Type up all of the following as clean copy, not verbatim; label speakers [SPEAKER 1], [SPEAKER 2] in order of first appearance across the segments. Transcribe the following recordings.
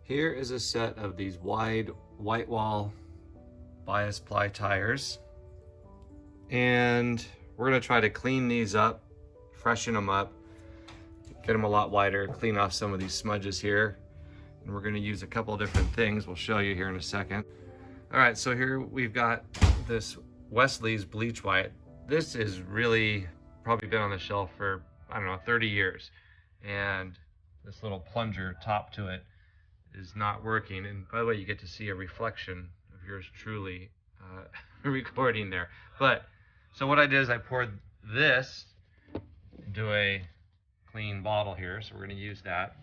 [SPEAKER 1] Here is a set of these wide Whitewall bias ply tires. And we're gonna try to clean these up, freshen them up, get them a lot wider, clean off some of these smudges here. And we're gonna use a couple of different things we'll show you here in a second. All right, so here we've got this Westley's bleach white. This is really probably been on the shelf for, I don't know, 30 years. And this little plunger top to it is not working. And by the way, you get to see a reflection of yours truly recording there. But, so what I did is I poured this into a clean bottle here, so we're gonna use that.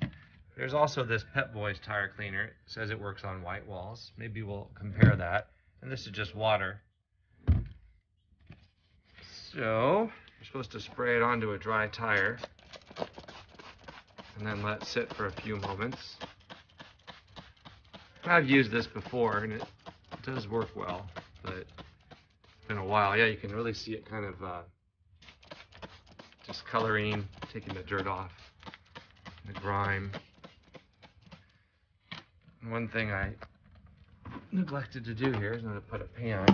[SPEAKER 1] There's also this Pep Boys tire cleaner. It says it works on Whitewalls. Maybe we'll compare that. And this is just water. So, you're supposed to spray it onto a dry tire and then let it sit for a few moments. I've used this before and it does work well, but it's been a while. Yeah, you can really see it kind of just coloring, taking the dirt off, the grime. And one thing I neglected to do here is I'm going to put a pan,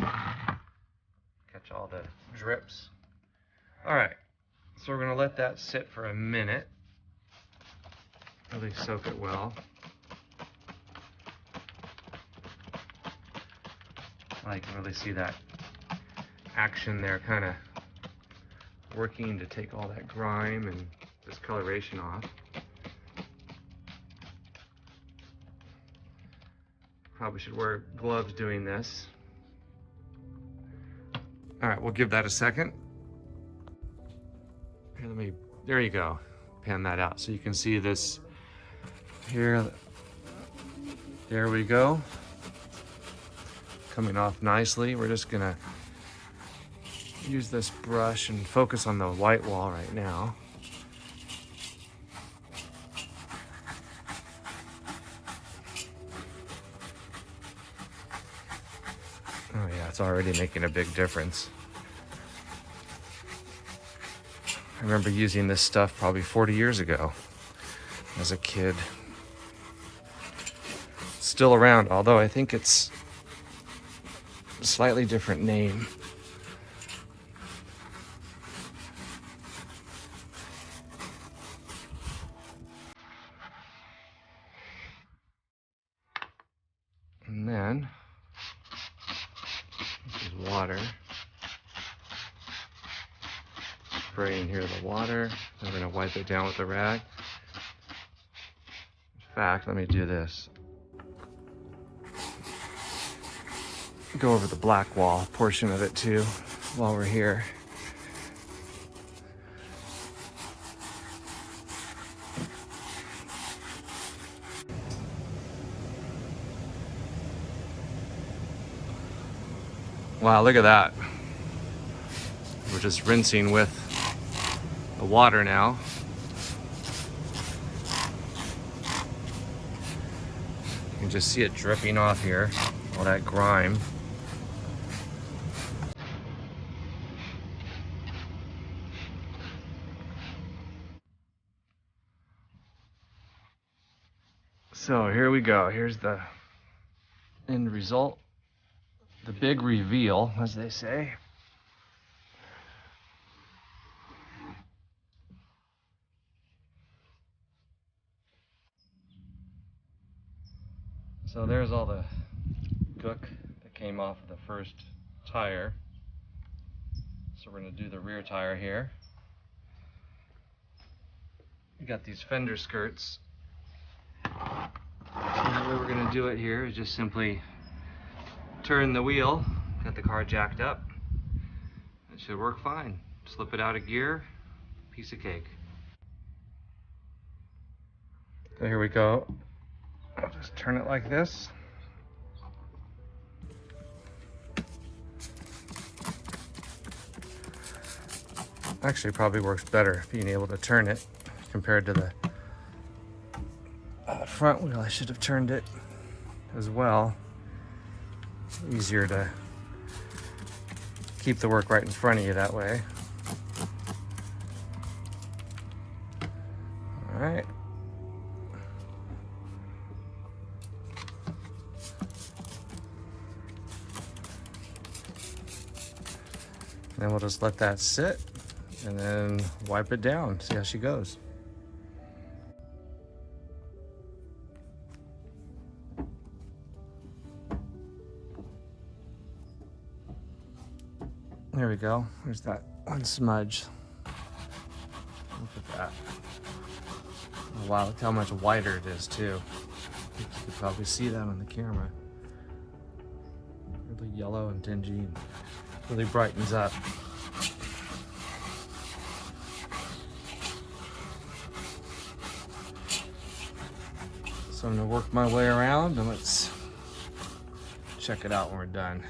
[SPEAKER 1] catch all the drips. All right, so we're going to let that sit for a minute, really soak it well. I can really see that action there, kind of working to take all that grime and discoloration off. Probably should wear gloves doing this. All right, we'll give that a second. Here, there you go. Pan that out so you can see this here. There we go. Coming off nicely. We're just gonna use this brush and focus on the white wall right now. Oh yeah, it's already making a big difference. I remember using this stuff probably 40 years ago as a kid. It's still around, although I think it's a slightly different name. And then, this is water. Spraying here the water. I'm going to wipe it down with a rag. In fact, let me do this. Go over the black wall portion of it too while we're here. Wow, look at that. We're just rinsing with the water now. You can just see it dripping off here, all that grime. So here we go. Here's the end result. The big reveal, as they say. So there's all the gook that came off of the first tire. So we're going to do the rear tire here. We got these fender skirts. And the way we're going to do it here is just simply turn the wheel, got the car jacked up. It should work fine. Slip it out of gear, piece of cake. So here we go. I'll just turn it like this. Actually, probably works better being able to turn it compared to the front wheel. I should have turned it as well. Easier to keep the work right in front of you that way. All right. Then we'll just let that sit and then wipe it down, see how she goes. There we go. There's that one smudge. Look at that. Oh, wow, look how much whiter it is too. You can probably see that on the camera. Really yellow and dingy and really brightens up. So I'm gonna work my way around and let's check it out when we're done.